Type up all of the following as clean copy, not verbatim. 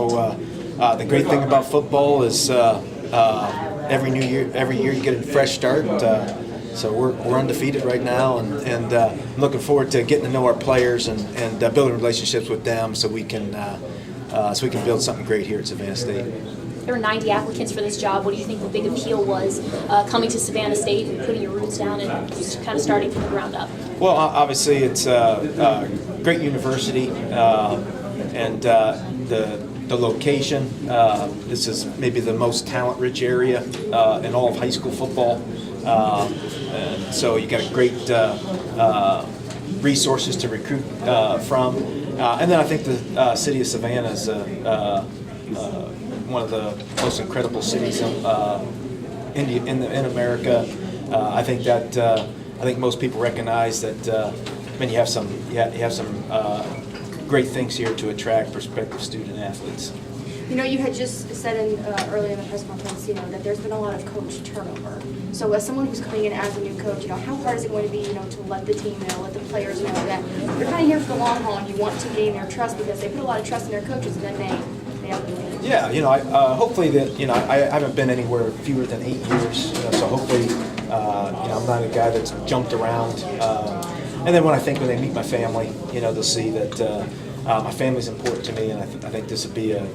The great thing about football is every year you get a fresh start. So we're undefeated right now, and I'm looking forward to getting to know our players and building relationships with them so we can build something great here at Savannah State. There were 90 applicants for this job. What do you think the big appeal was coming to Savannah State and putting your roots down and just kind of starting from the ground up? Well, obviously it's a great university, and the location. This is maybe the most talent-rich area in all of high school football. And so you got great resources to recruit from. And then I think the city of Savannah is one of the most incredible cities in America. I think most people recognize that. You have some great things here to attract prospective student athletes. You know, you had just said earlier in the press conference, that there's been a lot of coach turnover. So as someone who's coming in as a new coach, how hard is it going to be, to let the team know, let the players know that you're kind of here for the long haul and you want to gain their trust because they put a lot of trust in their coaches and then they have to leave? Yeah, hopefully that, I haven't been anywhere fewer than 8 years, so hopefully, I'm not a guy that's jumped around. And then when they meet my family, they'll see that my family's important to me, and I think this would be a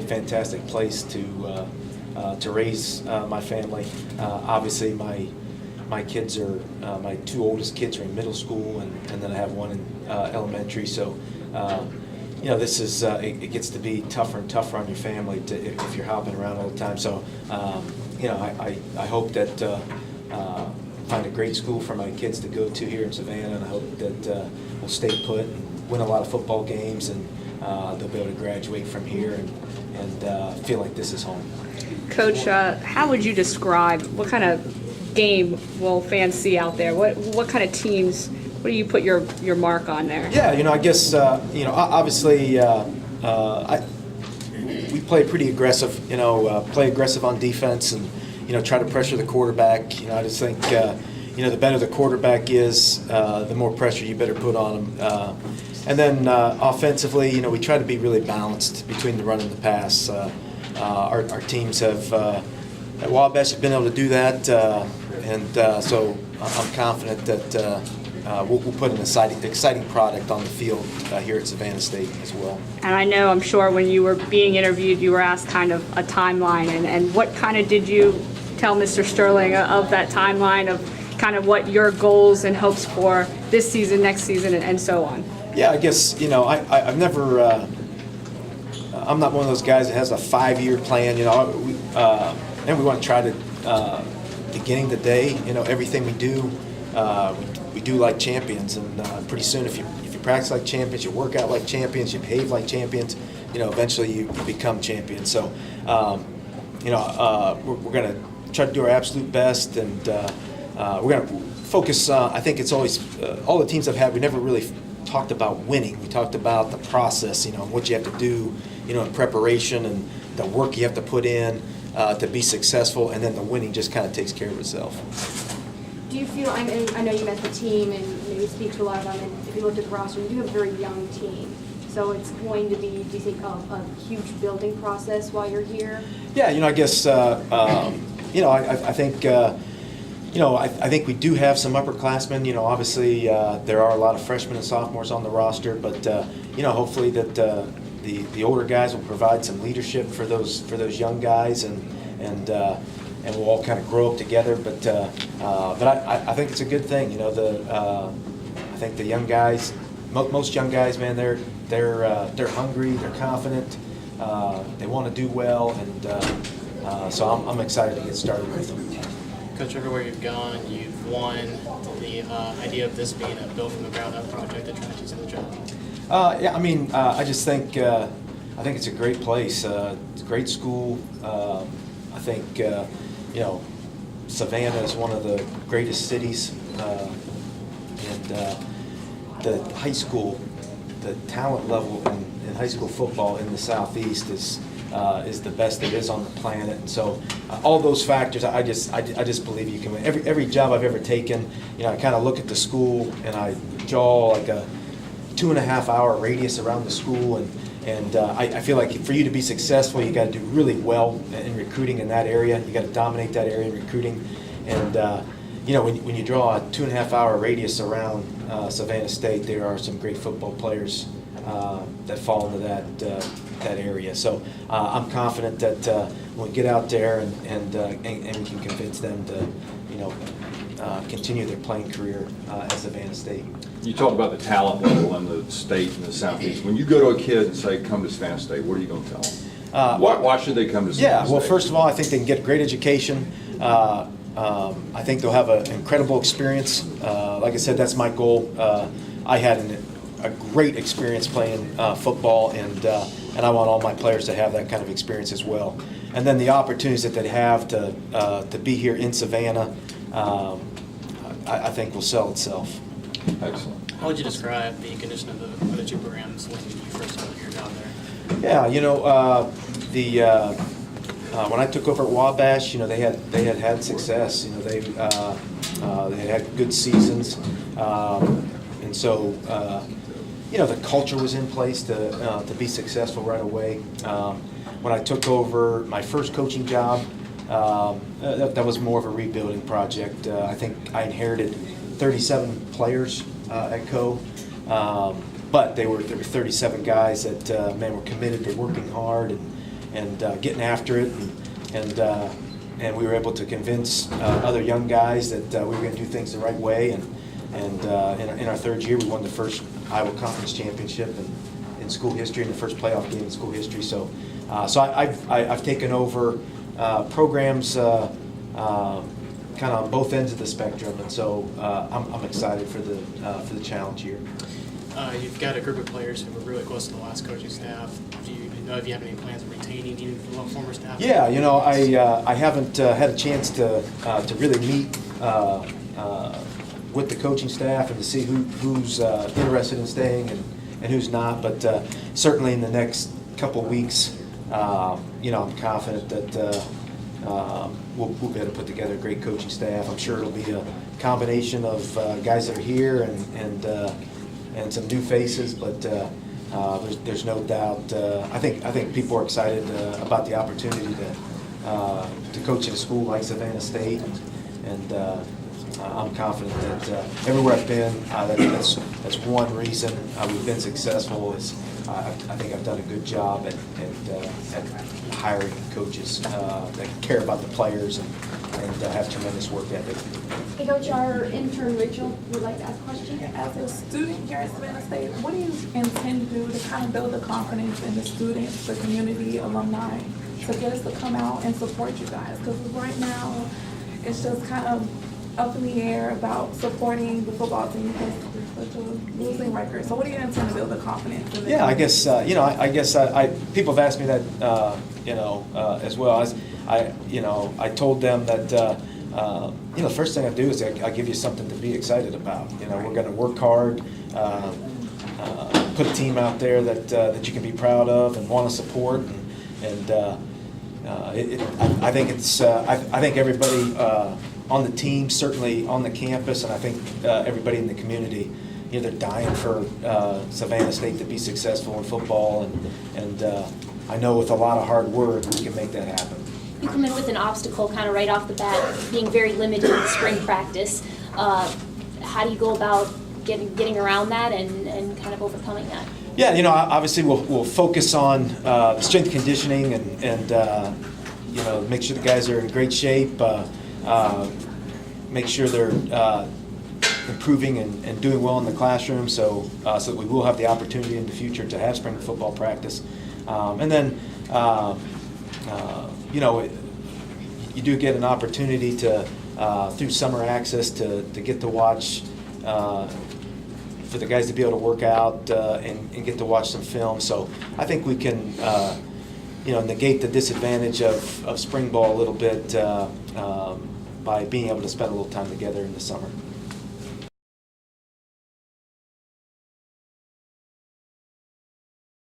fantastic place to raise my family. Obviously, my kids are my two oldest kids are in middle school, and then I have one in elementary. So, this is it gets to be tougher and tougher on your family if you're hopping around all the time. So, I hope that. Find a great school for my kids to go to here in Savannah, and I hope that we'll stay put and win a lot of football games, and they'll be able to graduate from here and feel like this is home. Coach, how would you describe what kind of game will fans see out there? What kind of teams? What do you put your mark on there? Yeah, I guess obviously we play pretty aggressive. Play aggressive on defense and. Try to pressure the quarterback. I just think, the better the quarterback is, the more pressure you better put on him. And then offensively, we try to be really balanced between the run and the pass. Our teams have, at Wabash, have been able to do that, so I'm confident that we'll put an exciting product on the field here at Savannah State as well. And I'm sure when you were being interviewed, you were asked kind of a timeline, and what kind of did you tell Mr. Sterling of that timeline of kind of what your goals and hopes for this season, next season, and so on? Yeah, I guess, I've never, I'm not one of those guys that has a 5-year plan, and we want to try to, beginning the day, everything we do, we do like champions, and pretty soon if you practice like champions, you work out like champions, you behave like champions, eventually you become champions. So, we're going to try to do our absolute best, and we're going to focus. I think it's always all the teams I've had. We never really talked about winning. We talked about the process, what you have to do, in preparation and the work you have to put in to be successful, and then the winning just kind of takes care of itself. Do you feel, I know you met the team and maybe speak to a lot of them, and if you looked at the roster, you have a very young team. So it's going to be, do you think, a huge building process while you're here? Yeah, I guess, I think, I think we do have some upperclassmen. Obviously, there are a lot of freshmen and sophomores on the roster, but, hopefully that the older guys will provide some leadership for those young guys, and we'll all kind of grow up together. But I think it's a good thing. I think the young guys, most young guys, man, they're hungry, they're confident, they want to do well, and so I'm excited to get started with them. Coach, everywhere you've gone, you've won. The idea of this being a build from the ground up project attracts you to the job. I just think I think it's a great place. It's a great school. I think Savannah is one of the greatest cities, and the high school, the talent level in high school football in the Southeast is the best there is on the planet. And so all those factors, I just believe you can win. Every job I've ever taken, I kind of look at the school and I draw like a 2.5 hour radius around the school, and And I feel like for you to be successful, you got to do really well in recruiting in that area. You got to dominate that area in recruiting. And when you draw a 2.5-hour radius around Savannah State, there are some great football players that fall into that area. So I'm confident that when we get out there and we can convince them to, continue their playing career at Savannah State. You talked about the talent level in the state and the Southeast. When you go to a kid and say, come to Savannah State, what are you going to tell them? Why should they come to Savannah State? Yeah, well, first of all, I think they can get a great education. I think they'll have an incredible experience. Like I said, that's my goal. I had a great experience playing football, and I want all my players to have that kind of experience as well. And then the opportunities that they have to be here in Savannah, I think will sell itself. Excellent. How would you describe the condition of the two programs when you first started your job there? Yeah, when I took over at Wabash, they had success. They had good seasons, and so the culture was in place to be successful right away. When I took over my first coaching job, that was more of a rebuilding project. I think I inherited 37 players at Co. But there were 37 guys that were committed to working hard and getting after it, and we were able to convince other young guys that we were going to do things the right way. And in our third year, we won the first Iowa Conference Championship in school history, and the first playoff game in school history. So I've taken over programs kind of on both ends of the spectrum, and so I'm excited for the challenge here. You've got a group of players who were really close to the last coaching staff. Do you know if you have any plans of retaining any former staff? Yeah, I haven't had a chance to really meet with the coaching staff and to see who's interested in staying and who's not. But certainly in the next couple of weeks, I'm confident that we'll be able to put together a great coaching staff. I'm sure it'll be a combination of guys that are here and some new faces, but there's no doubt. I think people are excited about the opportunity to coach at a school like Savannah State, and I'm confident that everywhere I've been, that's one reason we've been successful. Is I think I've done a good job at hiring coaches that care about the players and have tremendous work ethic. Hey, Coach, our intern Rachel would like to ask a question. As a student here at Savannah State, what do you intend to do to kind of build the confidence in the students, the community, alumni, to get us to come out and support you guys? Because right now, it's just kind of up in the air about supporting the football team because it's such a losing record. So what do you intend to build the confidence in the Yeah, I community? guess people have asked me that as well. I told them that the first thing I do is I give you something to be excited about. We're going to work hard, put a team out there that you can be proud of and want to support, I think everybody on the team, certainly on the campus, and I think everybody in the community, they're dying for Savannah State to be successful in football, and I know with a lot of hard work we can make that happen. You come in with an obstacle kind of right off the bat, being very limited in spring practice. How do you go about getting around that and kind of overcoming that? Yeah, obviously we'll focus on the strength conditioning and make sure the guys are in great shape, make sure they're improving and doing well in the classroom, so that we will have the opportunity in the future to have spring football practice. And then, you do get an opportunity to, through summer access, to get to watch, for the guys to be able to work out and get to watch some film. So I think we can, negate the disadvantage of spring ball a little bit by being able to spend a little time together in the summer.